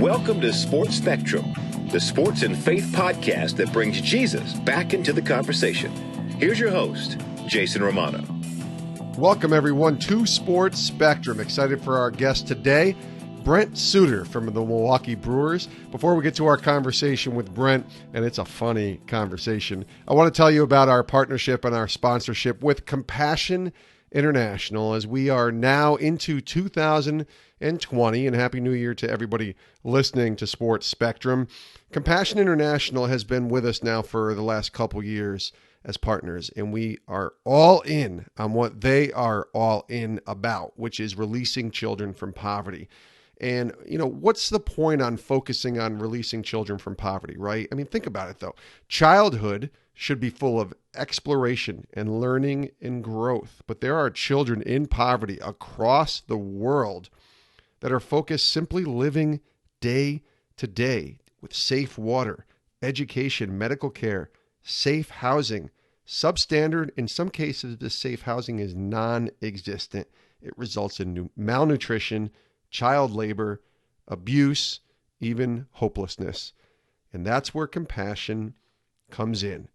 Welcome to Sports Spectrum, the sports and faith podcast that brings Jesus back into the conversation. Here's your host, Jason Romano. Welcome, everyone, to Sports Spectrum. Excited for our guest today, Brent Suter from the Milwaukee Brewers. Before we get to our conversation with Brent, and it's a funny conversation, I want to tell you about our partnership and our sponsorship with Compassion International as we are now into 2020, and Happy New Year to everybody listening to Sports Spectrum. Compassion International has been with us now for the last couple years as partners, and we are all in on what they are all in about, which is releasing children from poverty. And, you know, what's the point on focusing on releasing children from poverty, right? I mean, think about it, though. Childhood should be full of exploration and learning and growth. But there are children in poverty across the world that are focused simply living day to day with safe water, education, medical care, safe housing, substandard. In some cases, this safe housing is non-existent. It results in malnutrition, child labor, abuse, even hopelessness. And that's where compassion comes in.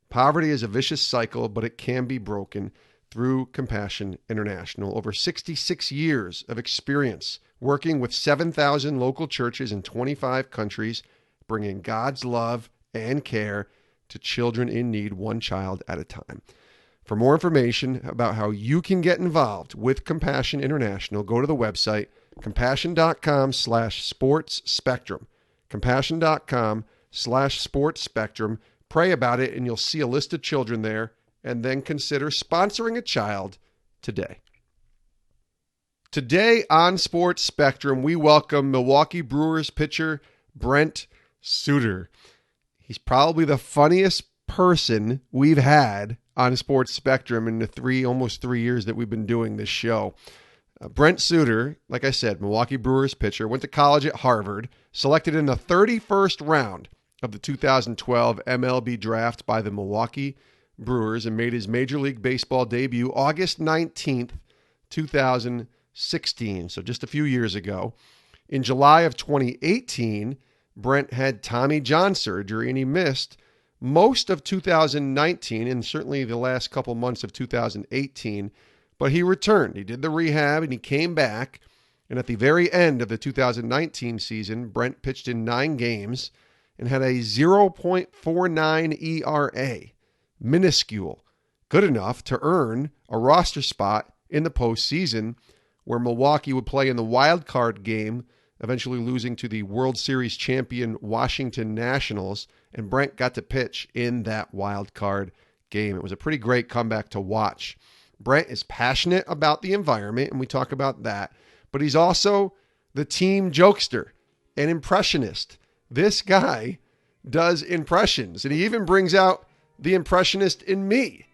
Poverty is a vicious cycle, but it can be broken through Compassion International. Over 66 years of experience working with 7,000 local churches in 25 countries, bringing God's love and care to children in need, one child at a time. For more information about how you can get involved with Compassion International, go to the website compassion.com/sportsspectrum. Compassion.com/sportsspectrum. Pray about it, and you'll see a list of children there, and then consider sponsoring a child today. Today on Sports Spectrum, we welcome Milwaukee Brewers pitcher Brent Suter. He's probably the funniest person we've had on Sports Spectrum in the almost three years that we've been doing this show. Brent Suter, like I said, Milwaukee Brewers pitcher, went to college at Harvard, selected in the 31st round of the 2012 MLB Draft by the Milwaukee Brewers, and made his Major League Baseball debut August 19th, 2016, so just a few years ago. In July of 2018, Brent had Tommy John surgery, and he missed most of 2019 and certainly the last couple months of 2018, but he returned. He did the rehab, and he came back, and at the very end of the 2019 season, Brent pitched in 9 games and had a 0.49 ERA, minuscule, good enough to earn a roster spot in the postseason, where Milwaukee would play in the wild card game, eventually losing to the World Series champion Washington Nationals, and Brent got to pitch in that wild card game. It was a pretty great comeback to watch. Brent is passionate about the environment, and we talk about that, but he's also the team jokester and impressionist. This guy does impressions, and he even brings out the impressionist in me.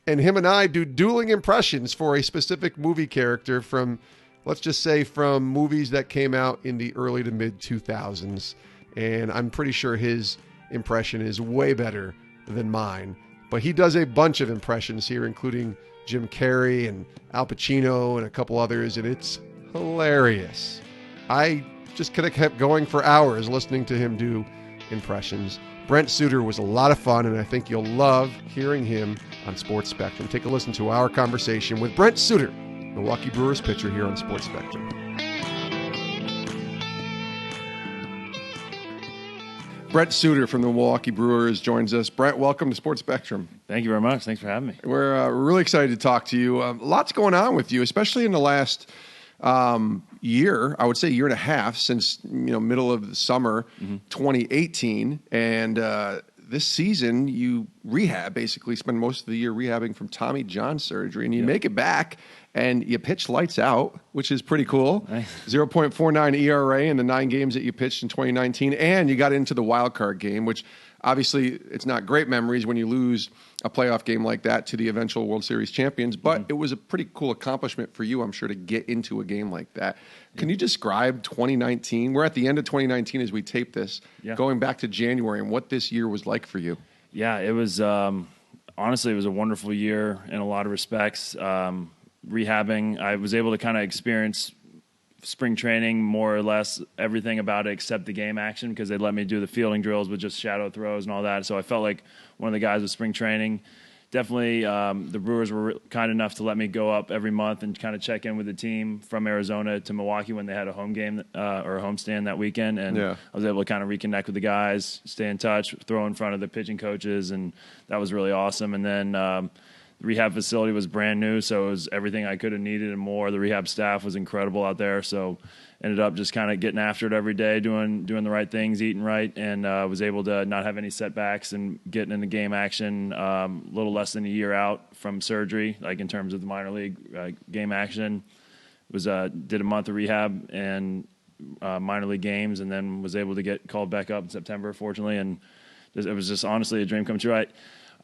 And him and I do dueling impressions for a specific movie character from, let's just say, from movies that came out in the early to mid 2000s. And I'm pretty sure his impression is way better than mine. But he does a bunch of impressions here, including Jim Carrey and Al Pacino and a couple others, and it's hilarious. I just could have kept going for hours listening to him do impressions. Brent Suter was a lot of fun, and I think you'll love hearing him on Sports Spectrum. Take a listen to our conversation with Brent Suter, Milwaukee Brewers pitcher, here on Sports Spectrum. Brent Suter from the Milwaukee Brewers joins us. Brent, welcome to Sports Spectrum. Thank you very much. Thanks for having me. We're really excited to talk to you. Lots going on with you, especially in the last year, I would say year and a half, since middle of the summer 2018, and this season you basically spend most of the year rehabbing from Tommy John surgery, and you make it back and you pitch lights out, which is pretty cool. Nice. 0.49 ERA in the 9 games that you pitched in 2019, and you got into the wild card game, which obviously it's not great memories when you lose a playoff game like that to the eventual World Series champions, but it was a pretty cool accomplishment for you, I'm sure, to get into a game like that. Can you describe 2019? We're at the end of 2019 as we tape this, going back to January, and what this year was like for you. Yeah, it was, honestly, it was a wonderful year in a lot of respects. Rehabbing, I was able to kind of experience spring training, more or less everything about it except the game action, because they let me do the fielding drills with just shadow throws and all that. So I felt like one of the guys with spring training. Definitely, the Brewers were kind enough to let me go up every month and kind of check in with the team from Arizona to Milwaukee when they had a home game or a homestand that weekend. And I was able to kind of reconnect with the guys, stay in touch, throw in front of the pitching coaches, and that was really awesome. And then the rehab facility was brand new, so it was everything I could have needed and more. The rehab staff was incredible out there, so ended up just kind of getting after it every day, doing the right things, eating right, and was able to not have any setbacks and getting into game action a little less than a year out from surgery, like in terms of the minor league game action. Did a month of rehab and minor league games, and then was able to get called back up in September, fortunately, and it was just honestly a dream come true.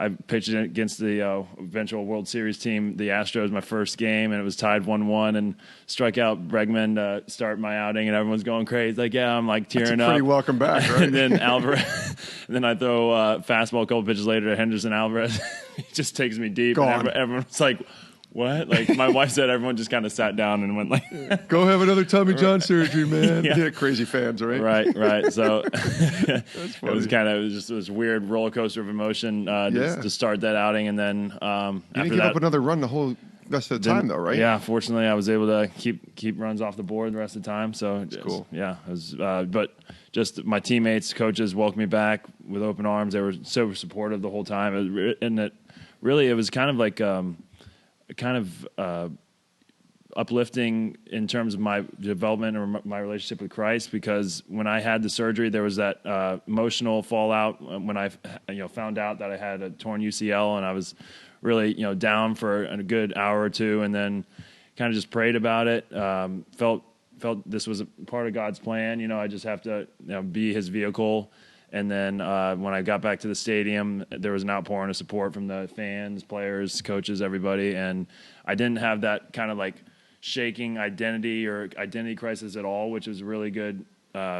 I pitched against the eventual World Series team, the Astros, my first game, and it was tied 1-1, and struck out Bregman to start my outing, and everyone's going crazy. Like, yeah, I'm like tearing up. Pretty welcome back, right? And then Alvarez, and then I throw fastball a couple pitches later to Henderson Alvarez. He just takes me deep, and everyone's like, what? Like, my wife said everyone just kind of sat down and went like, go have another Tommy John surgery, man. Yeah, crazy fans, right? Right. So it was just this weird roller coaster of emotion to start that outing. And then you didn't give up another run the whole rest of the time, though, right? Yeah, fortunately, I was able to keep runs off the board the rest of the time. So it's cool. Yeah, it was, but just my teammates, coaches welcomed me back with open arms. They were so supportive the whole time. It was kind of like uplifting in terms of my development or my relationship with Christ, because when I had the surgery, there was that emotional fallout when I found out that I had a torn UCL, and I was really down for a good hour or two, and then kind of just prayed about it. Felt this was a part of God's plan. I just have to be His vehicle. And then when I got back to the stadium, there was an outpouring of support from the fans, players, coaches, everybody. And I didn't have that kind of like shaking identity or identity crisis at all, which is a really good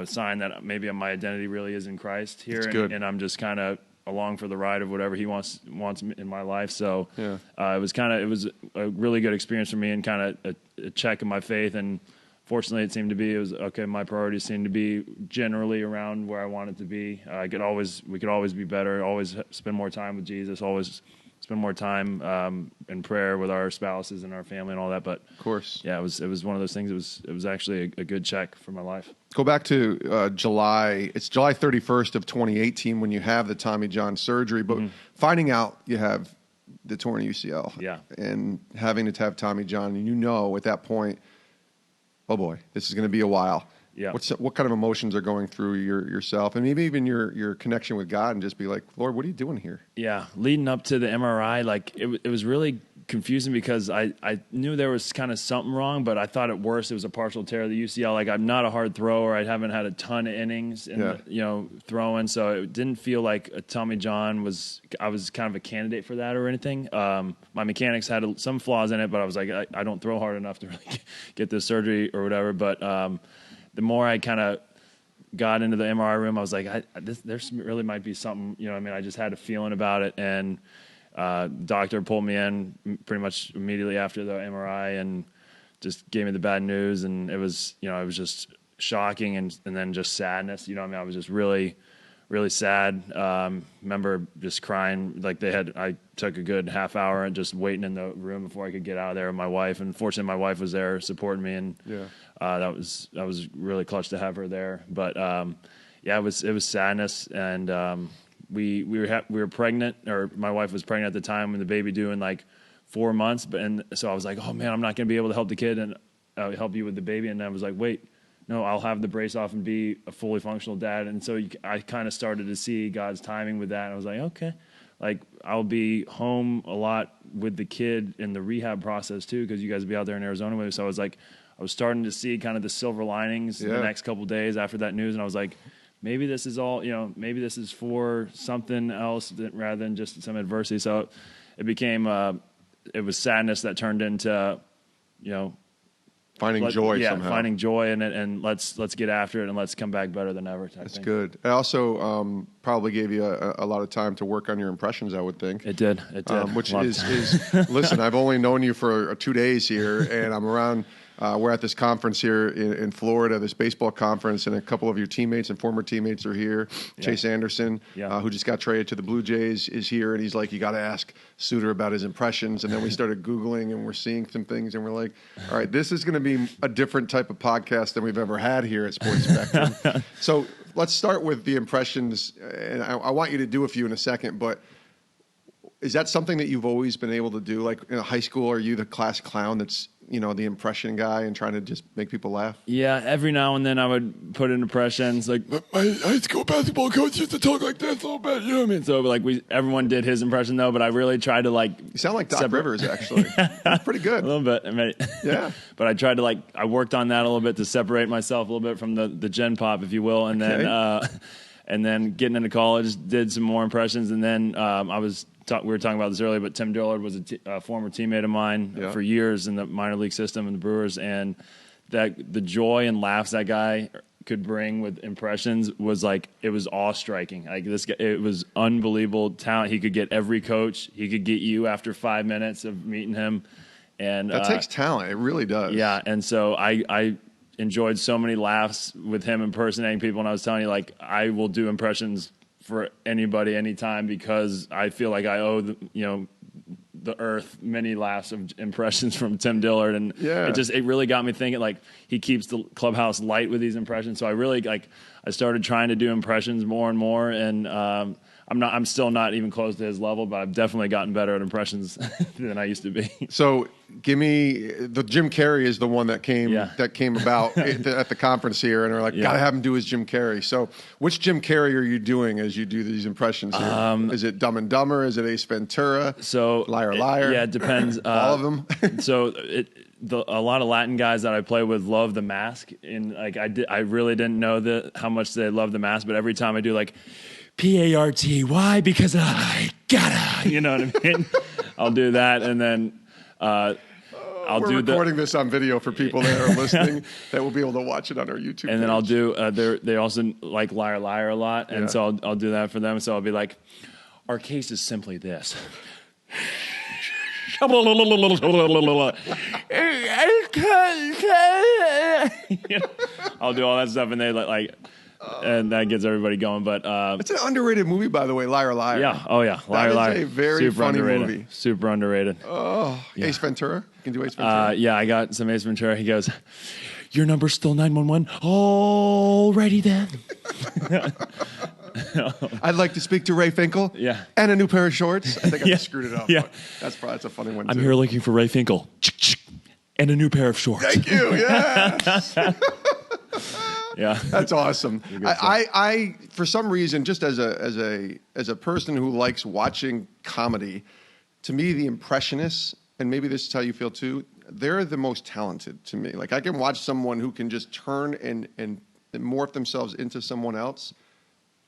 sign that maybe my identity really is in Christ here. And I'm just kind of along for the ride of whatever He wants in my life. So it was a really good experience for me, and kind of a check in my faith. And fortunately, it was okay. My priorities seemed to be generally around where I wanted to be. We could always be better. Always spend more time with Jesus. Always spend more time in prayer with our spouses and our family and all that. But of course, yeah, it was one of those things. It was actually a good check for my life. Go back to July. It's July 31st of 2018 when you have the Tommy John surgery. But finding out you have the torn UCL, and having to have Tommy John, and at that point, oh boy, this is going to be a while. Yeah. What kind of emotions are going through yourself, and maybe even your connection with God, and just be like, Lord, what are you doing here? Yeah, leading up to the MRI, like it was really confusing, because I knew there was kind of something wrong, but I thought at worst it was a partial tear of the UCL. Like, I'm not a hard thrower. I haven't had a ton of innings throwing, so it didn't feel like a Tommy John I was kind of a candidate for that or anything. My mechanics had some flaws in it, but I was like, I don't throw hard enough to really get this surgery or whatever. But the more I kind of got into the MRI room, I was like, there really might be something. I just had a feeling about it, and doctor pulled me in pretty much immediately after the MRI and just gave me the bad news. And it was just shocking, and then just sadness. I was just really, really sad. Remember just crying. Like, I took a good half hour and just waiting in the room before I could get out of there with my wife. And fortunately, my wife was there supporting me, and that was really clutch to have her there. But it was sadness, and we were pregnant, or my wife was pregnant at the time, when the baby due in like 4 months. And so I was like, oh man, I'm not going to be able to help the kid and help you with the baby. And I was like, wait, no, I'll have the brace off and be a fully functional dad. And so I kind of started to see God's timing with that. And I was like, okay, like I'll be home a lot with the kid in the rehab process too, because you guys will be out there in Arizona with me. So I was starting to see kind of the silver linings the next couple of days after that news. And I was like, maybe this is all, maybe this is for something else rather than just some adversity. So it became, it was sadness that turned into, finding joy somehow. Finding joy in it, and let's get after it, and let's come back better than ever. That's good. It also probably gave you a lot of time to work on your impressions, I would think. It did. Which is listen, I've only known you for 2 days here, and I'm around We're at this conference here in Florida, this baseball conference, and a couple of your teammates and former teammates are here. Yeah. Chase Anderson, who just got traded to the Blue Jays, is here, and he's like, you got to ask Suter about his impressions. And then we started Googling, and we're seeing some things, and we're like, all right, this is going to be a different type of podcast than we've ever had here at Sports Spectrum. So let's start with the impressions, and I want you to do a few in a second, but is that something that you've always been able to do? Like in high school, are you the class clown that's, the impression guy and trying to just make people laugh? Yeah, every now and then I would put in impressions. Like, my high school basketball coach used to talk like this a little bit, you know what I mean? So, like, everyone did his impression, though, but I really tried to, like... You sound like Doc Rivers, actually. Pretty good. A little bit. I mean, yeah. But I tried to, I worked on that a little bit to separate myself a little bit from the Gen Pop, if you will, and then getting into college, did some more impressions, and then we were talking about this earlier, but Tim Dillard was a former teammate of mine for years in the minor league system in the Brewers, and that the joy and laughs that guy could bring with impressions was it was awe-striking. Like this guy, it was unbelievable talent. He could get every coach. He could get you after 5 minutes of meeting him, and that takes talent. It really does. Yeah, and so I enjoyed so many laughs with him impersonating people, and I was telling you, I will do impressions for anybody, anytime, because I feel like I owe the earth many laughs of impressions from Tim Dillard, and it really got me thinking. He keeps the clubhouse light with these impressions, so I really I started trying to do impressions more and more, and I'm still not even close to his level, but I've definitely gotten better at impressions than I used to be. So give me the Jim Carrey is the one that came about at the conference here, and are gotta have him do his Jim Carrey. So which Jim Carrey are you doing as you do these impressions here? Is it Dumb and Dumber? Is it Ace Ventura? So Liar Liar? Yeah, it depends. All of them. So a lot of Latin guys that I play with love The Mask, and I really didn't know how much they love The Mask, but every time I do PART, why? Because I gotta, you know what I mean? I'll do that, and then We're recording this on video for people that are listening that will be able to watch it on our YouTube and page. Then I'll do, they also like Liar Liar a lot, and so I'll do that for them. So I'll be like, our case is simply this. I'll do all that stuff, and they and that gets everybody going. But it's an underrated movie, by the way, Liar Liar. Yeah. Oh yeah, Liar Liar. It's a very super funny underrated. movie. Super underrated. Oh, yeah. Ace Ventura. You can do Ace Ventura. Yeah, I got some Ace Ventura. He goes, "Your number's still 911." Alrighty then. I'd like to speak to Ray Finkel. Yeah. And a new pair of shorts. I think I just screwed it up. Yeah. That's a funny one. I'm here looking for Ray Finkel. And a new pair of shorts. Thank you. Yes. Yeah, that's awesome. I for some reason, just as a person who likes watching comedy, to me the impressionists, and maybe this is how you feel too, they're the most talented to me. I can watch someone who can just turn and morph themselves into someone else.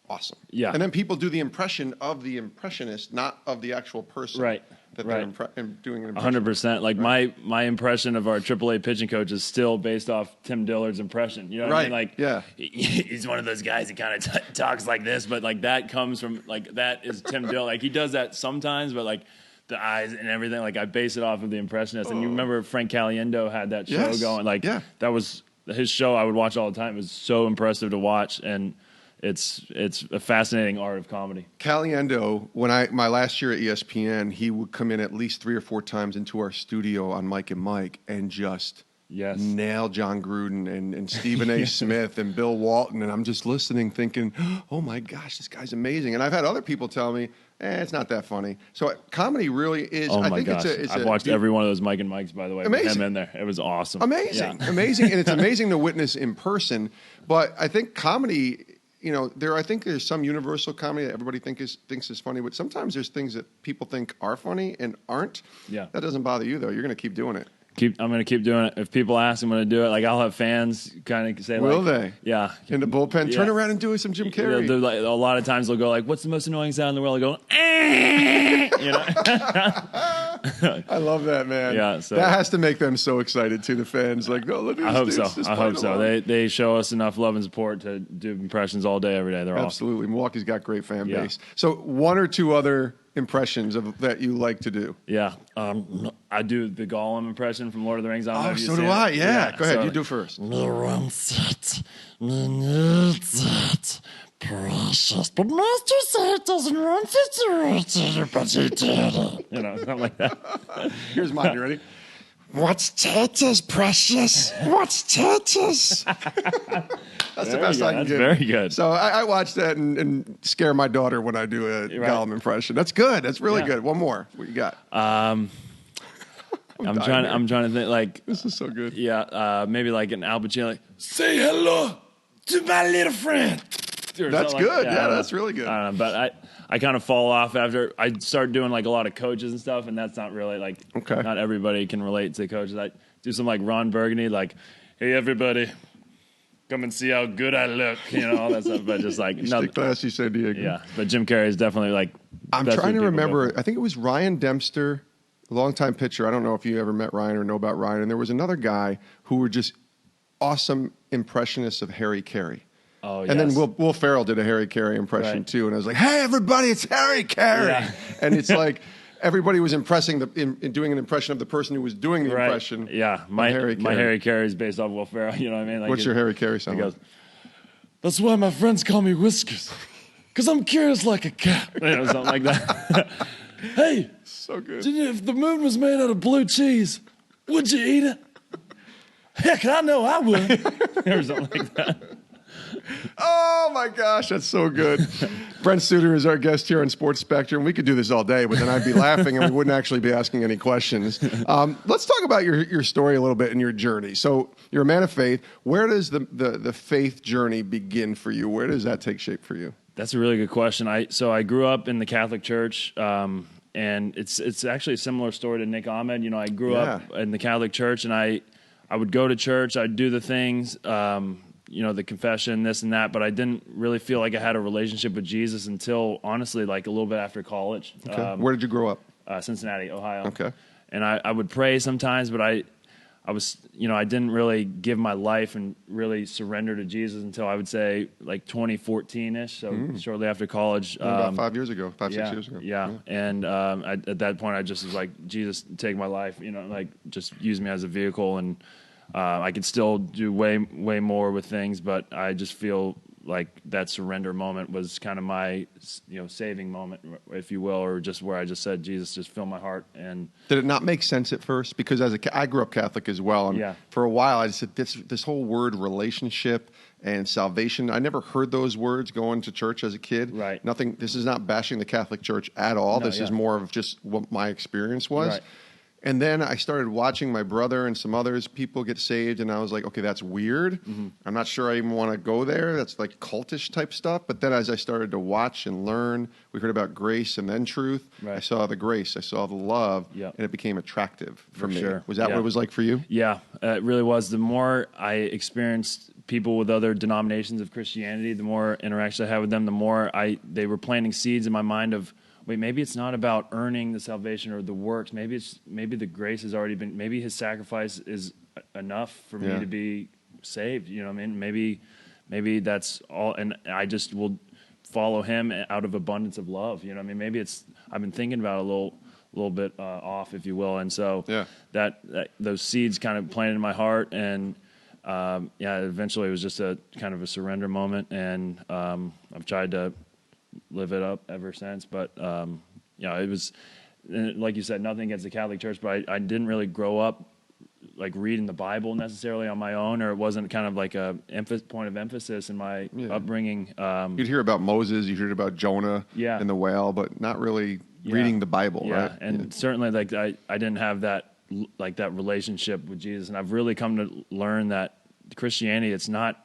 Awesome. Yeah. And then people do the impression of the impressionist, not of the actual person. Right. That they're doing an impression. 100%. My impression of our AAA pitching coach is still based off Tim Dillard's impression. You know what I mean? He's one of those guys that kind of talks like this, but that comes from that is Tim Dillard. He does that sometimes, but the eyes and everything. I base it off of the impressionist. And you remember Frank Caliendo had that show going. That was his show. I would watch all the time. It was so impressive to watch, and it's a fascinating art of comedy. Caliendo, my last year at ESPN, he would come in at least 3 or 4 times into our studio on Mike and Mike and just nail John Gruden and Stephen A. Smith and Bill Walton, and I'm just listening, thinking, "Oh my gosh, this guy's amazing." And I've had other people tell me, it's not that funny. So comedy really is. Oh my gosh! I've watched every one of those Mike and Mikes, by the way. Amazing. With him in there, it was awesome. Amazing, amazing, and it's amazing to witness in person. But I think comedy. I think there's some universal comedy that everybody thinks is funny, but sometimes there's things that people think are funny and aren't. Yeah. That doesn't bother you, though. You're going to keep doing it. I'm going to keep doing it. If people ask, I'm going to do it. I'll have fans kind of say, will they? Yeah. In the bullpen, turn around and do some Jim Carrey. A lot of times they'll go "What's the most annoying sound in the world?" I go, "Eh." I love that, man. Yeah, so that has to make them so excited too. The fans, look at this. I hope so. I hope so. They show us enough love and support to do impressions all day, every day. They're absolutely. awesome. Milwaukee's got great fan base. So 1 or 2 other impressions that you like to do? Yeah. I do the Gollum impression from Lord of the Rings. I don't know if you've so do seen I. it. Yeah. Go ahead. You do first. Precious, but Master said it doesn't run but he did it. Something like that. Here's mine. You ready? What's taters, precious? What's taters? That's the best I can That's give. very good. So I watch that and scare my daughter when I do a Gollum impression. That's good. That's really good. One more. What you got? I'm trying to think like This is so good. Yeah, maybe like an Al Pacino, like say hello to my little friend. That's good. Yeah, that's really good. I don't know, but I kind of fall off after I start doing like a lot of coaches and stuff, and that's not really like not everybody can relate to coaches. I do some like Ron Burgundy, like, hey everybody, come and see how good I look, all that stuff. But just like Stay classy, San Diego. Yeah, but Jim Carrey is definitely like. I'm trying to remember. I think it was Ryan Dempster, a longtime pitcher. I don't know if you ever met Ryan or know about Ryan. And there was another guy who were just awesome impressionists of Harry Carey. Oh, and then Will Ferrell did a Harry Carey impression too, and I was like, "Hey, everybody, it's Harry Carey!" Yeah. And it's like everybody was in doing an impression of the person who was doing the impression. Yeah, my Harry Carey is based off Will Ferrell. You know what I mean? Like What's your Harry Carey sound like? That's why my friends call me Whiskers, because I'm curious like a cat. Something like that. Hey, so good. If the moon was made out of blue cheese, would you eat it? Heck, I know I would. Or something like that. Oh my gosh, that's so good. Brent Suter is our guest here on Sports Spectrum. We could do this all day, but then I'd be laughing and we wouldn't actually be asking any questions. Let's talk about your story a little bit and your journey. So you're a man of faith. Where does the faith journey begin for you? Where does that take shape for you? That's a really good question. I grew up in the Catholic Church, and it's actually a similar story to Nick Ahmed. I grew up in the Catholic Church, and I would go to church. I'd do the things. The confession, this and that, but I didn't really feel like I had a relationship with Jesus until, honestly, like a little bit after college. Okay. Where did you grow up? Cincinnati, Ohio. Okay. And I would pray sometimes, but I was, I didn't really give my life and really surrender to Jesus until I would say like 2014-ish, so shortly after college. About 5 years ago, 6 years ago. Yeah. And at that point, I just was like, Jesus, take my life, like just use me as a vehicle, and I could still do way more with things, but I just feel like that surrender moment was kind of my, saving moment, if you will, or just where I just said, Jesus, just fill my heart. And did it not make sense at first? Because I grew up Catholic as well, and for a while I just said this whole word relationship and salvation. I never heard those words going to church as a kid. Right. Nothing. This is not bashing the Catholic Church at all. This is more of just what my experience was. Right. And then I started watching my brother and some others people get saved, and I was like, okay, that's weird. Mm-hmm. I'm not sure I even want to go there. That's like cultish type stuff. But then as I started to watch and learn, we heard about grace and then truth. Right. I saw the grace, I saw the love, and it became attractive for me. Sure. Was that what it was like for you? Yeah, it really was. The more I experienced people with other denominations of Christianity, the more interaction I had with them, the more they were planting seeds in my mind of, wait, maybe it's not about earning the salvation or the works. Maybe the grace has already been. Maybe His sacrifice is enough for me to be saved. You know what I mean? Maybe that's all, and I just will follow Him out of abundance of love. You know what I mean? Maybe I've been thinking about it a little bit off, if you will, and so that those seeds kind of planted in my heart, and eventually it was just a kind of a surrender moment, and I've tried to live it up ever since. But it was, like you said, nothing against the Catholic Church, but I didn't really grow up like reading the Bible necessarily on my own, or it wasn't kind of like a point of emphasis in my upbringing. You'd hear about Moses, you heard about Jonah and the whale, but not really reading the Bible, right? And certainly like I didn't have that relationship with Jesus, and I've really come to learn that Christianity, it's a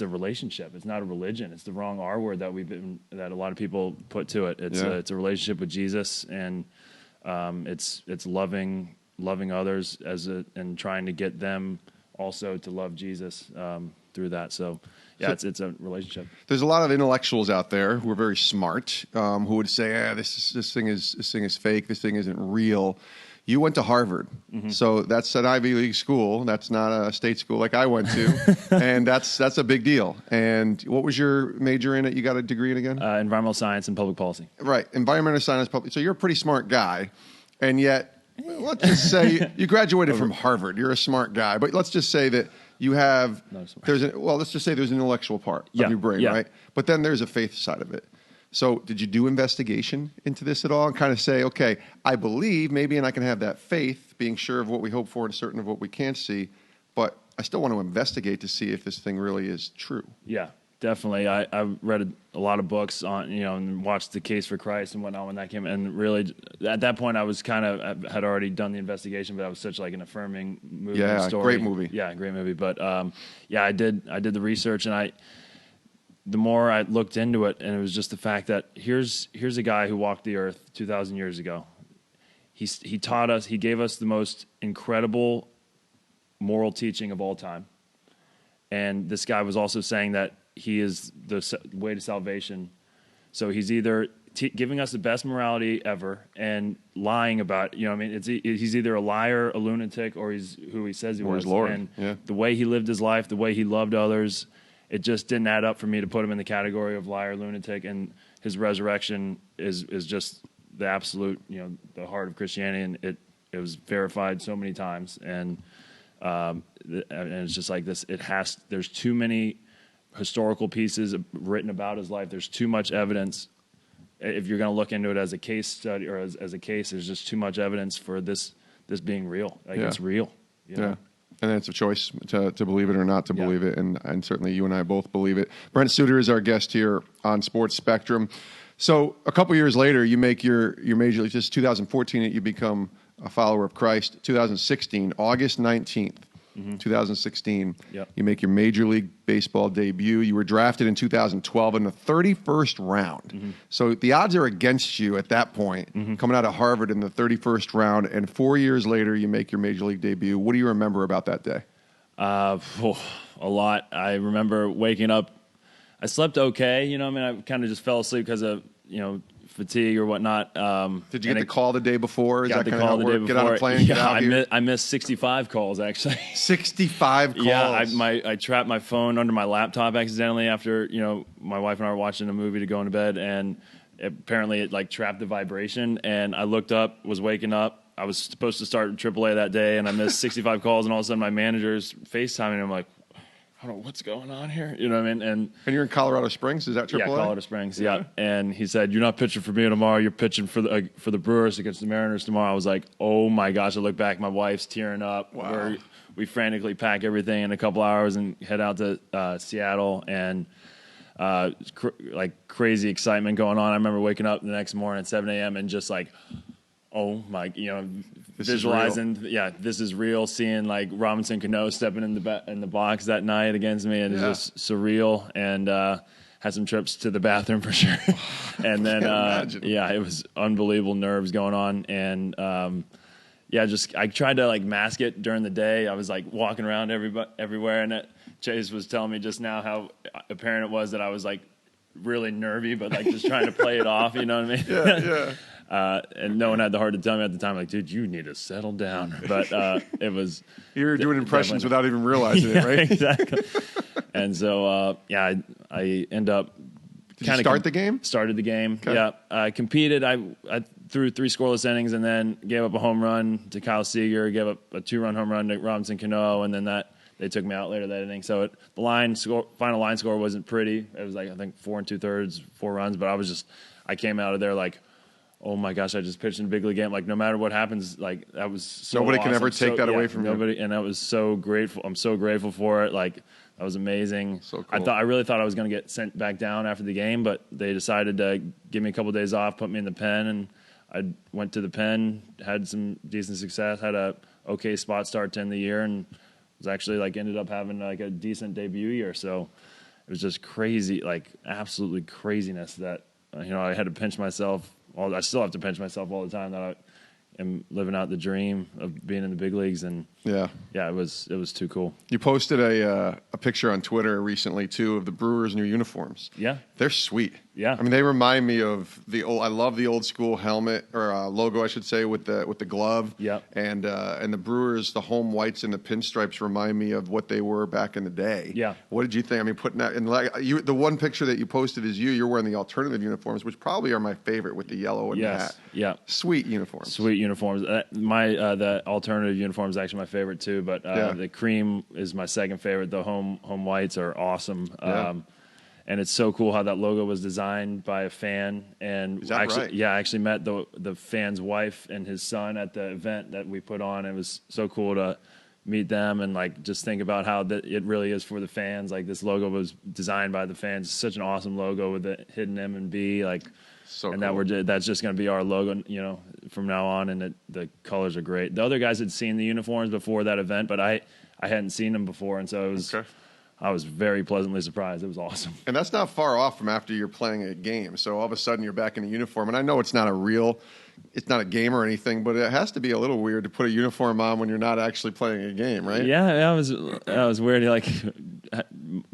relationship. It's not a religion. It's the wrong R word that a lot of people put to it. It's a relationship with Jesus, and it's loving others and trying to get them also to love Jesus through that. So it's a relationship. There's a lot of intellectuals out there who are very smart, who would say, this thing is fake. This thing isn't real. You went to Harvard, so that's an Ivy League school. That's not a state school like I went to, and that's a big deal. And what was your major in it? You got a degree in again? Environmental science and public policy. Right, environmental science, public. So you're a pretty smart guy, and yet, let's just say you graduated from Harvard. You're a smart guy, but let's just say that you have let's just say there's an intellectual part of your brain, right? But then there's a faith side of it. So did you do investigation into this at all and kind of say, okay, I believe maybe, and I can have that faith, being sure of what we hope for and certain of what we can't see, but I still want to investigate to see if this thing really is true. Yeah, definitely. I read a lot of books on, and watched The Case for Christ and whatnot when that came. And really, at that point, I was had already done the investigation, but I was such like an affirming movie. Yeah, story. great movie. Yeah, great movie. But I did the research, and the more I looked into it, and it was just the fact that here's a guy who walked the earth 2,000 years ago. He taught us, he gave us the most incredible moral teaching of all time. And this guy was also saying that he is the way to salvation. So he's either giving us the best morality ever and lying about, he's either a liar, a lunatic, or he's who he says he was. His Lord. And the way he lived his life, the way he loved others, it just didn't add up for me to put him in the category of liar, lunatic, and his resurrection is just the absolute, the heart of Christianity, and it was verified so many times, and it's just like this. There's too many historical pieces written about his life. There's too much evidence. If you're going to look into it as a case study or as a case, there's just too much evidence for this being real. It's real. Yeah. And it's a choice to believe it or not to believe it, and certainly you and I both believe it. Brent Suter is our guest here on Sports Spectrum. So a couple years later, you make your major league. This is 2014 that you become a follower of Christ. 2016, August 19th, 2016, you make your Major League Baseball debut. You were drafted in 2012 in the 31st round. So the odds are against you at that point, coming out of Harvard in the 31st round, and 4 years later, you make your Major League debut. What do you remember about that day? A lot. I remember waking up. I slept okay. I kind of just fell asleep because of, fatigue or whatnot. Did you get the call the day before? Got the call the day before. Get on a plane, get out here? I missed 65 calls, actually. 65 calls? Yeah, I trapped my phone under my laptop accidentally after, my wife and I were watching a movie to go into bed, and apparently it trapped the vibration, and I looked up, was waking up. I was supposed to start AAA that day, and I missed 65 calls, and all of a sudden my manager's FaceTiming, and I'm like, I don't know what's going on here. You know what I mean? And you're in Colorado Springs? Is that AAA? Yeah, Colorado Springs. Yeah. And he said, "You're not pitching for me tomorrow. You're pitching for the Brewers against the Mariners tomorrow." I was like, "Oh my gosh!" I look back, my wife's tearing up. Wow. We frantically pack everything in a couple hours and head out to Seattle, and crazy excitement going on. I remember waking up the next morning at 7 a.m. and just like, oh my, this visualizing, this is real. Seeing Robinson Cano stepping in the box that night against me, and it's just surreal. And had some trips to the bathroom for sure. And then it was unbelievable nerves going on. And I tried to mask it during the day. I was walking around everywhere, and Chase was telling me just now how apparent it was that I was really nervy, but just trying to play it off. You know what I mean? Yeah. And no one had the heart to tell me at the time, dude, you need to settle down. But it was... You were doing impressions without even realizing it, right? Exactly. And so, I end up... Did you start the game? Started the game, okay. Yeah. I competed. I threw 3 scoreless innings and then gave up a home run to Kyle Seager, gave up a 2-run home run to Robinson Cano, and then they took me out later that inning. So the final line score wasn't pretty. It was I think 4 2/3, 4 runs, but I came out of there oh my gosh, I just pitched in a big league game. No matter what happens, that was so nobody awesome. Can ever take that away from nobody, you. And I was so grateful. I'm so grateful for it. That was amazing. So cool. I really thought I was going to get sent back down after the game, but they decided to give me a couple of days off, put me in the pen, and I went to the pen, had some decent success, had a okay spot start to end the year, and was actually ended up having a decent debut year. So it was just crazy, absolutely craziness that I had to pinch myself. I still have to pinch myself all the time that am living out the dream of being in the big leagues. And Yeah. yeah, it was too cool. You posted a picture on Twitter recently too of the Brewers' new uniforms. Yeah. They're sweet. Yeah. I mean, they remind me of I love the old school helmet or logo, I should say, with the glove. Yeah. And the Brewers, the home whites and the pinstripes remind me of what they were back in the day. Yeah. What did you think? I mean, putting that in the one picture that you posted is you're wearing the alternative uniforms, which probably are my favorite with the yellow and the hat. Yeah. Sweet uniforms. Sweet uniforms. The alternative uniform is actually my favorite too, but the cream is my second favorite. The home whites are awesome. Yeah. And it's so cool how that logo was designed by a fan. And Is that right? Yeah, I actually met the fan's wife and his son at the event that we put on. It was so cool to meet them and like just think about how it really is for the fans. Like this logo was designed by the fans. It's such an awesome logo with the hidden M and B. Like, So and cool. that's just going to be our logo, from now on. And the colors are great. The other guys had seen the uniforms before that event, but I hadn't seen them before, and so it was. Okay. I was very pleasantly surprised. It was awesome. And that's not far off from after you're playing a game. So all of a sudden you're back in a uniform. And I know it's not a game or anything, but it has to be a little weird to put a uniform on when you're not actually playing a game, right? Yeah, that was weird. Like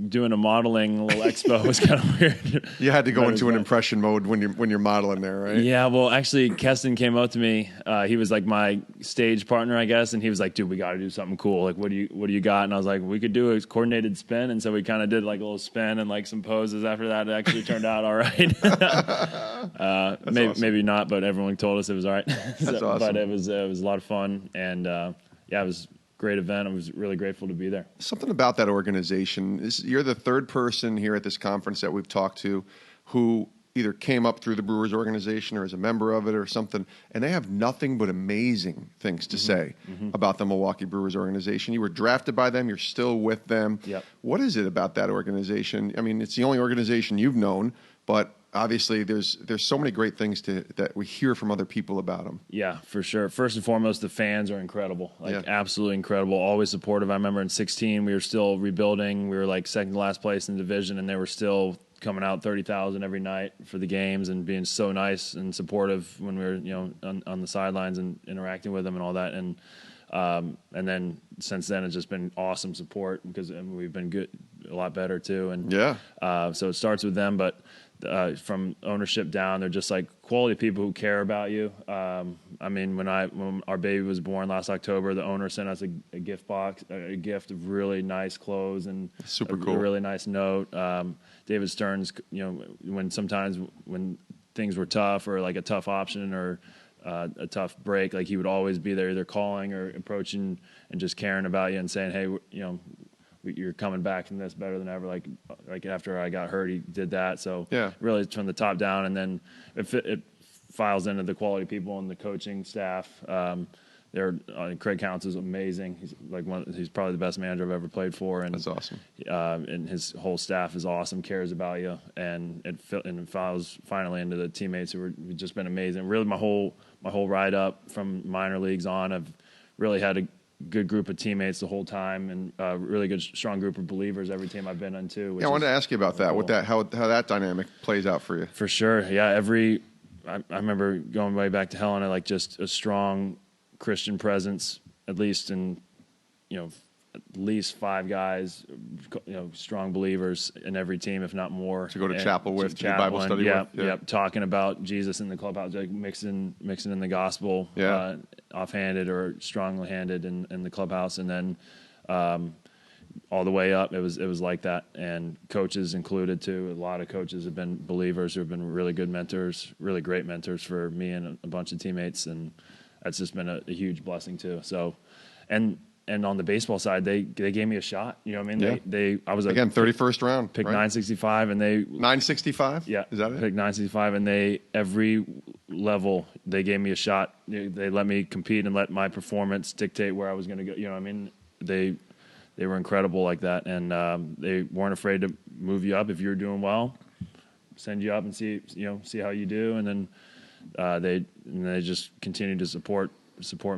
doing a modeling little expo was kind of weird. You had to go into an impression mode when you're modeling there, right? Yeah, well, actually, Keston came up to me. He was like my stage partner, I guess, and he was like, "Dude, we got to do something cool. Like, what do you got?" And I was like, "We could do a coordinated spin." And so we kind of did like a little spin and like some poses after that. It actually turned out all right. Maybe not, but everyone told us it was all right. That's awesome. But it was a lot of fun, and it was a great event. I was really grateful to be there. Something about that organization is you're the third person here at this conference that we've talked to who either came up through the Brewers organization or is a member of it or something, and they have nothing but amazing things to say about the Milwaukee Brewers organization. You were drafted by them. You're still with them. Yep. What is it about that organization? I mean, it's the only organization you've known, but obviously there's so many great things that we hear from other people about them. Yeah, for sure. First and foremost, the fans are incredible. Absolutely incredible. Always supportive. I remember in 2016, we were still rebuilding. We were like second to last place in the division, and they were still coming out 30,000 every night for the games and being so nice and supportive when we were, on the sidelines and interacting with them and all that. And then since then, it's just been awesome support because we've been good, a lot better too. And so it starts with them, but from ownership down, they're just like quality people who care about you. I mean, when our baby was born last October, the owner sent us a gift box, a gift of really nice clothes and super cool, a really nice note. David Stearns, when things were tough or like a tough option or a tough break, like he would always be there, either calling or approaching and just caring about you and saying, "Hey, you're coming back from this better than ever." Like after I got hurt, he did that. So really from the top down, and then it files into the quality people and the coaching staff. Craig Counts is amazing. He's probably the best manager I've ever played for, and that's awesome. And his whole staff is awesome, cares about you, and it files finally into the teammates who have just been amazing. Really, my whole ride up from minor leagues on, I've really had a good group of teammates the whole time, and a really good, strong group of believers every team I've been on too. I wanted to ask you about that. Cool. How that dynamic plays out for you? For sure, yeah. I remember going way back to Helena, like just a strong Christian presence, at least in, at least 5 guys, strong believers in every team, if not more. To go to chapel with, to Bible study with. Yeah, talking about Jesus in the clubhouse, like mixing in the gospel, offhanded or strongly handed in the clubhouse, and then all the way up, it was like that, and coaches included too. A lot of coaches have been believers who have been really good mentors, really great mentors for me and a bunch of teammates, and that's just been a huge blessing too. So, and on the baseball side, they gave me a shot. You know what I mean? Yeah. I was 31st round, pick 965, and they 965. Yeah, is that it? Pick 965, and every level they gave me a shot. They let me compete and let my performance dictate where I was going to go. You know what I mean? They were incredible like that, and they weren't afraid to move you up if you were doing well, send you up and see how you do, and then they just continue to support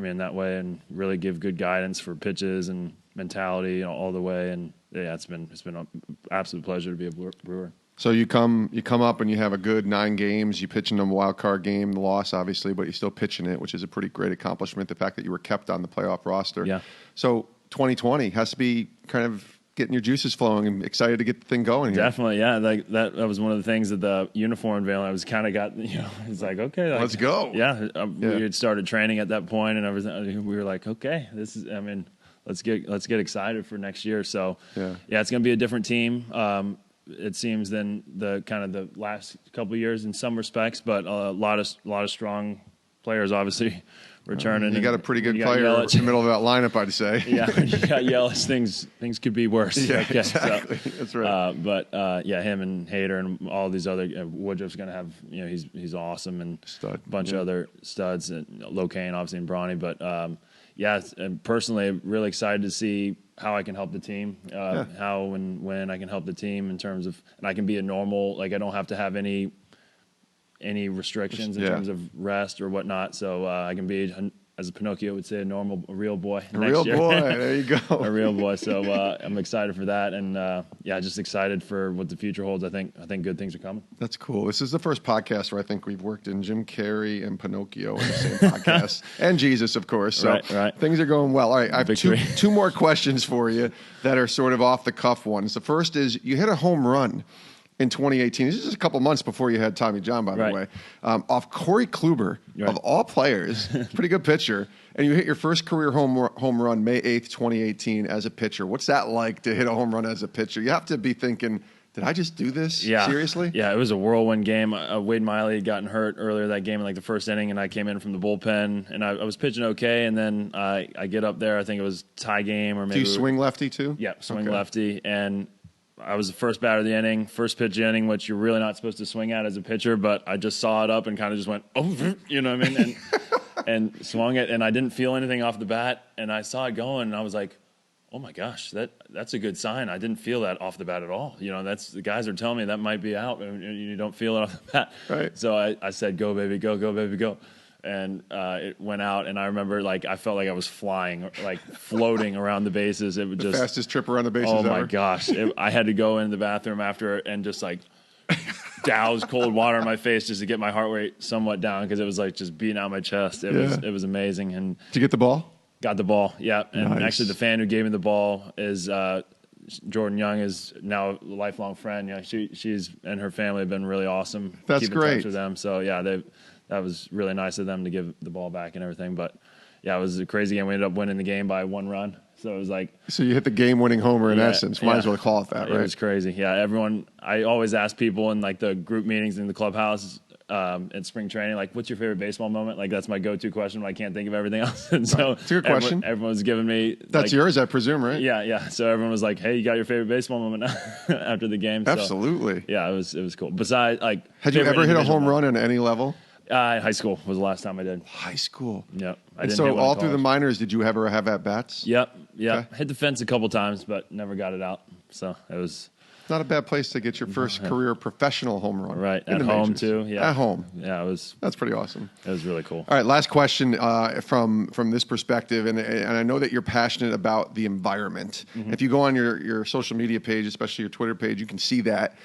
me in that way and really give good guidance for pitches and mentality all the way. And yeah, it's been an absolute pleasure to be a Brewer. So you come up and you have a good 9 games. You pitch in a wild card game, the loss obviously, but you're still pitching it, which is a pretty great accomplishment. The fact that you were kept on the playoff roster. Yeah. So 2020 has to be kind of getting your juices flowing and excited to get the thing going here. Definitely, yeah. Like that was one of the things that the uniform unveiling. I was kind of got, it's like, okay, like, let's go. Yeah, we had started training at that point and everything. We were like, okay, let's get excited for next year. So yeah, it's going to be a different team. It seems than the kind of the last couple of years in some respects, but a lot of strong players obviously returning. You got a pretty good player in the middle of that lineup, I'd say. Yeah, when you got Yelich, things could be worse. Yeah, exactly. So, that's right. But him and Hader and all these other Woodruff's going to have, he's awesome, and a bunch of other studs, and Locane obviously and Bronny. But and personally, really excited to see how I can help the team, how and when I can help the team in terms of, and I can be a normal, like I don't have to have any restrictions in terms of rest or whatnot. So I can be, as a Pinocchio would say, a real boy. A real boy. There you go. A real boy. So I'm excited for that, and just excited for what the future holds. I think good things are coming. That's cool. This is the first podcast where I think we've worked in Jim Carrey and Pinocchio in the same podcast, and Jesus, of course. So right. Things are going well. All right, I have two more questions for you that are sort of off the cuff ones. The first is you hit a home run in 2018. This is a couple months before you had Tommy John, by the way, off Corey Kluber, of all players, pretty good pitcher, and you hit your first career home run May 8th, 2018 as a pitcher. What's that like to hit a home run as a pitcher? You have to be thinking, did I just do this? Yeah. Seriously? Yeah, it was a whirlwind game. Wade Miley had gotten hurt earlier that game in like the first inning, and I came in from the bullpen, and I was pitching okay, and then I get up there. I think it was tie game or maybe. Do you swing lefty too? Yeah, swing lefty, and I was the first batter of the inning, first pitch inning, which you're really not supposed to swing at as a pitcher, but I just saw it up and kind of just went, you know what I mean? And swung it, and I didn't feel anything off the bat, and I saw it going, and I was like, oh my gosh, that's a good sign. I didn't feel that off the bat at all. The guys are telling me that might be out, and you don't feel it off the bat. Right. So I said, go baby, go baby, go. And it went out, and I remember I felt like I was flying, floating around the bases. It was the fastest trip around the bases ever. my gosh! I had to go in the bathroom after and just douse cold water in my face just to get my heart rate somewhat down, because it was just beating out my chest. It was amazing. And did you get the ball? Got the ball, yeah. And nice. Actually, the fan who gave me the ball is Jordan Young, is now a lifelong friend. She's and her family have been really awesome. That's Keep in great. touch with them. So yeah, that was really nice of them to give the ball back and everything. But yeah, it was a crazy game. We ended up winning the game by 1 run. So it was So you hit the game-winning homer in essence. Might as well call it that, right? It was crazy. Yeah, everyone. I always ask people in the group meetings in the clubhouse at spring training, what's your favorite baseball moment? That's my go-to question when I can't think of everything else. And so it's a good question. Everyone was giving me. That's yours, I presume, right? Yeah. So everyone was like, "Hey, you got your favorite baseball moment after the game?" So, absolutely. Yeah, it was cool. Besides, had you ever hit a home run at any level? High school was the last time I did. High school. Yep. So all through the minors, did you ever have at bats? Yep. Okay. Hit the fence a couple times, but never got it out. So it was not a bad place to get your first career professional home run. Right. At home majors. too. Yeah. At home. Yeah, That's pretty awesome. It was really cool. All right, last question from this perspective, and I know that you're passionate about the environment. Mm-hmm. If you go on your social media page, especially your Twitter page, you can see that.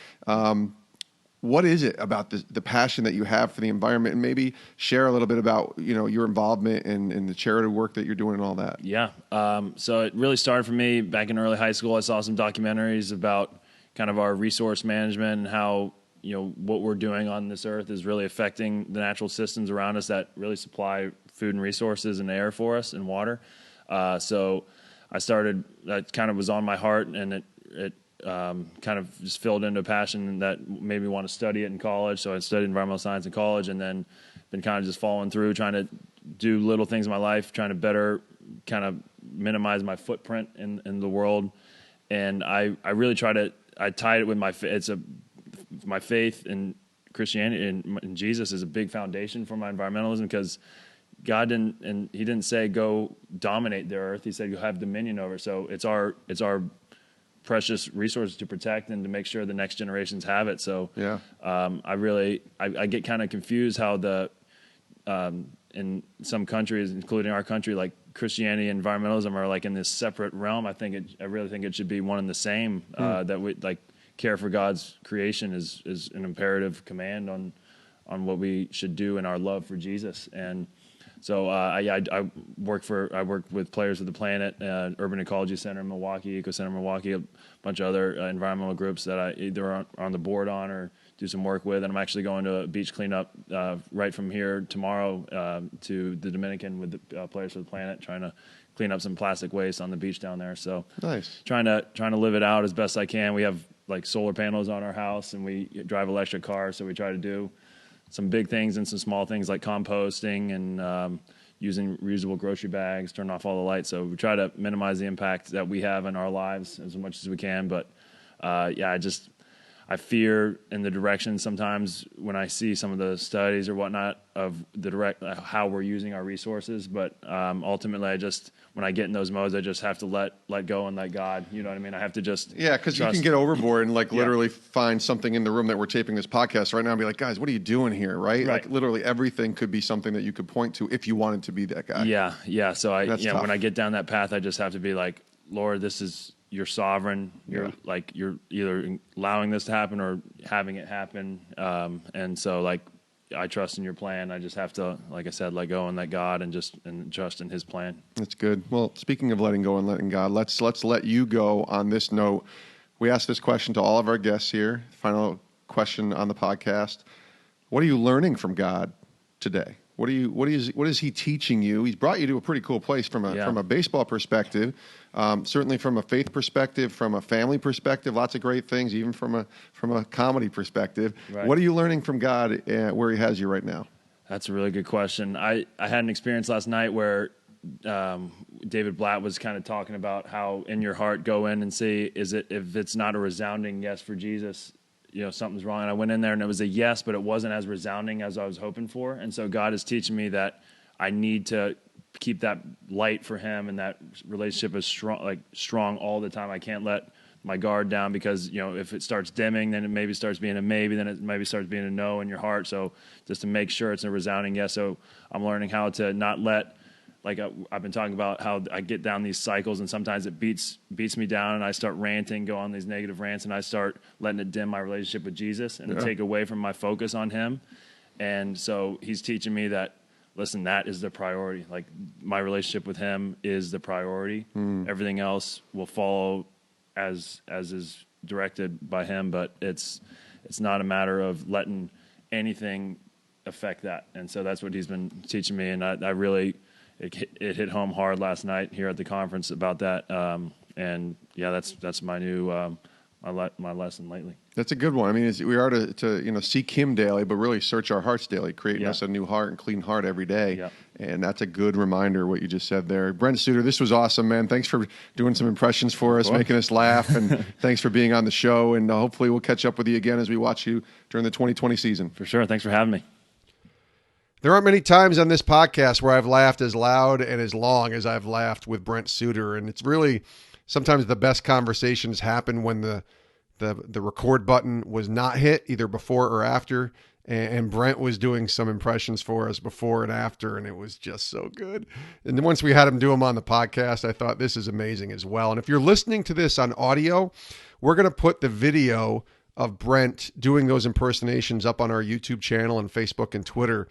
What is it about the passion that you have for the environment, and maybe share a little bit about your involvement in the charity work that you're doing and all that? Yeah. So it really started for me back in early high school. I saw some documentaries about kind of our resource management and how what we're doing on this earth is really affecting the natural systems around us that really supply food and resources and air for us and water. So I started. That kind of was on my heart, and it kind of just filled into a passion that made me want to study it in college. So I studied environmental science in college, and then been kind of just following through, trying to do little things in my life, trying to better kind of minimize my footprint in the world. And I really I tied it with my faith in Christianity and Jesus is a big foundation for my environmentalism, because God didn't say go dominate the earth. He said go have dominion over it. So it's our precious resources to protect and to make sure the next generations have it. So yeah. I get kind of confused how in some countries, including our country, Christianity and environmentalism are in this separate realm. I really think it should be one and the same. That we care for God's creation is an imperative command on what we should do in our love for Jesus. And so I work with Players of the Planet, Urban Ecology Center in Milwaukee, Eco Center in Milwaukee, a bunch of other environmental groups that I either are on the board on or do some work with. And I'm actually going to a beach cleanup right from here tomorrow to the Dominican with the Players of the Planet, trying to clean up some plastic waste on the beach down there. So nice. Trying to live it out as best I can. We have like solar panels on our house, and we drive electric cars, so we try to do some big things and some small things like composting and using reusable grocery bags, turn off all the lights. So we try to minimize the impact that we have in our lives as much as we can. But I fear in the direction sometimes when I see some of the studies or whatnot of the how we're using our resources. But ultimately, when I get in those modes, I just have to let go and let God. You know what I mean? I have to just because you can get overboard and literally find something in the room that we're taping this podcast right now and be like, guys, what are you doing here? Right? Like literally everything could be something that you could point to if you wanted to be that guy. Yeah. So tough. When I get down that path, I just have to be like, Lord, this is. You're sovereign. You're either allowing this to happen or having it happen. And so I trust in your plan. I just have to, like I said, let go and let God and trust in his plan. That's good. Well, speaking of letting go and letting God, let's let you go on this note. We ask this question to all of our guests here. Final question on the podcast. What are you learning from God today? What is he teaching you? He's brought you to a pretty cool place from a baseball perspective, certainly from a faith perspective, from a family perspective, lots of great things, even from a comedy perspective. Right. What are you learning from God where he has you right now? That's a really good question. I had an experience last night where David Blatt was kind of talking about how in your heart go in and see if it's not a resounding yes for Jesus, something's wrong. And I went in there and it was a yes, but it wasn't as resounding as I was hoping for. And so God is teaching me that I need to keep that light for him, and that relationship is strong all the time. I can't let my guard down because, if it starts dimming, then it maybe starts being a maybe, then it maybe starts being a no in your heart. So just to make sure it's a resounding yes. So I'm learning how to not let, I've been talking about how I get down these cycles, and sometimes it beats me down, and I start ranting, go on these negative rants, and I start letting it dim my relationship with Jesus and take away from my focus on him. And so he's teaching me that, listen, that is the priority. Like, my relationship with him is the priority. Everything else will follow as is directed by him, but it's not a matter of letting anything affect that. And so that's what he's been teaching me, and I really... It hit home hard last night here at the conference about that, and that's my new my lesson lately. That's a good one. I mean, we are to seek him daily, but really search our hearts daily, creating us a new heart and clean heart every day. Yeah. And that's a good reminder what you just said there. Brent Suter, this was awesome, man. Thanks for doing some impressions for us, making us laugh, and thanks for being on the show. And hopefully we'll catch up with you again as we watch you during the 2020 season. For sure. Thanks for having me. There aren't many times on this podcast where I've laughed as loud and as long as I've laughed with Brent Suter. And it's really sometimes the best conversations happen when the record button was not hit, either before or after. And Brent was doing some impressions for us before and after, and it was just so good. And then once we had him do them on the podcast, I thought this is amazing as well. And if you're listening to this on audio, we're going to put the video of Brent doing those impersonations up on our YouTube channel and Facebook and Twitter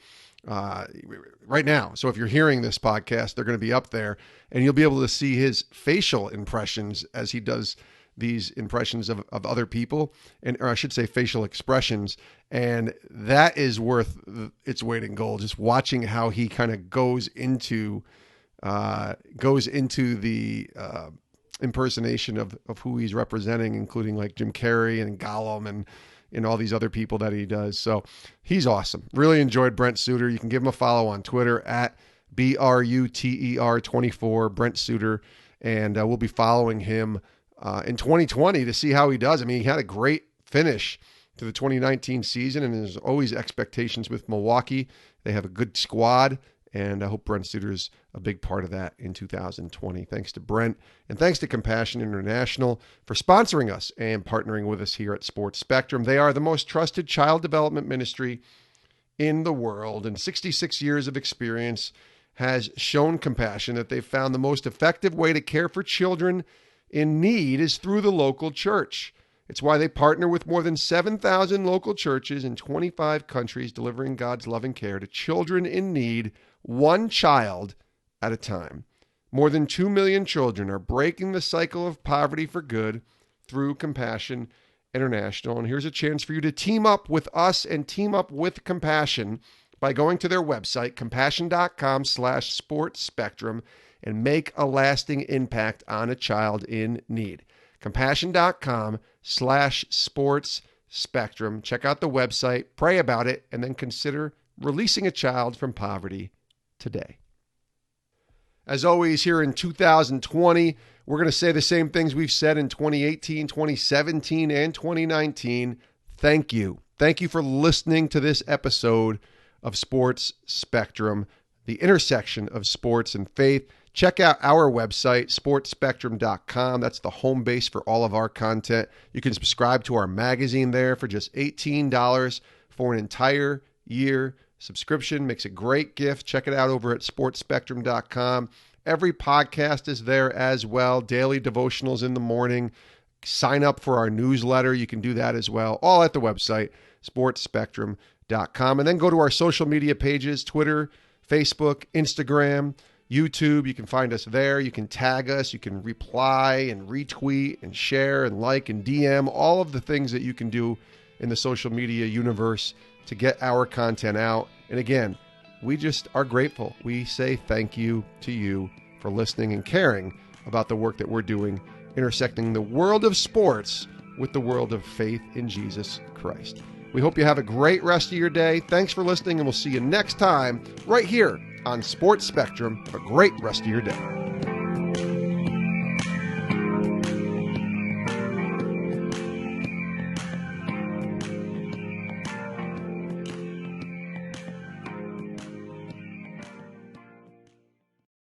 right now. So if you're hearing this podcast, they're going to be up there, and you'll be able to see his facial impressions as he does these impressions of other people, or I should say facial expressions. And that is worth its weight in gold. Just watching how he kind of goes into the impersonation of who he's representing, including like Jim Carrey and Gollum and all these other people that he does. So he's awesome. Really enjoyed Brent Suter. You can give him a follow on Twitter at BRUTER24, Brent Suter. And we'll be following him in 2020 to see how he does. I mean, he had a great finish to the 2019 season, and there's always expectations with Milwaukee. They have a good squad, and I hope Brent Suter's a big part of that in 2020. Thanks to Brent, and thanks to Compassion International for sponsoring us and partnering with us here at Sports Spectrum. They are the most trusted child development ministry in the world, and 66 years of experience has shown Compassion that they've found the most effective way to care for children in need is through the local church. It's why they partner with more than 7,000 local churches in 25 countries, delivering God's loving care to children in need, one child at a time. More than 2 million children are breaking the cycle of poverty for good through Compassion International. And here's a chance for you to team up with us and team up with Compassion by going to their website, compassion.com/sportsspectrum, and make a lasting impact on a child in need. Compassion.com/sportsspectrum. Check out the website, pray about it, and then consider releasing a child from poverty today. As always, here in 2020, we're going to say the same things we've said in 2018, 2017, and 2019. Thank you. Thank you for listening to this episode of Sports Spectrum, the intersection of sports and faith. Check out our website, sportspectrum.com. That's the home base for all of our content. You can subscribe to our magazine there for just $18 for an entire year. Subscription makes a great gift. Check it out over at sportspectrum.com. Every podcast is there as well. Daily devotionals in the morning. Sign up for our newsletter. You can do that as well. All at the website, sportspectrum.com. And then go to our social media pages, Twitter, Facebook, Instagram, YouTube. You can find us there. You can tag us. You can reply and retweet and share and like and DM. All of the things that you can do in the social media universe to get our content out. And again, we just are grateful. We say thank you to you for listening and caring about the work that we're doing, intersecting the world of sports with the world of faith in Jesus Christ. We hope you have a great rest of your day. Thanks for listening, and we'll see you next time right here on Sports Spectrum. Have a great rest of your day.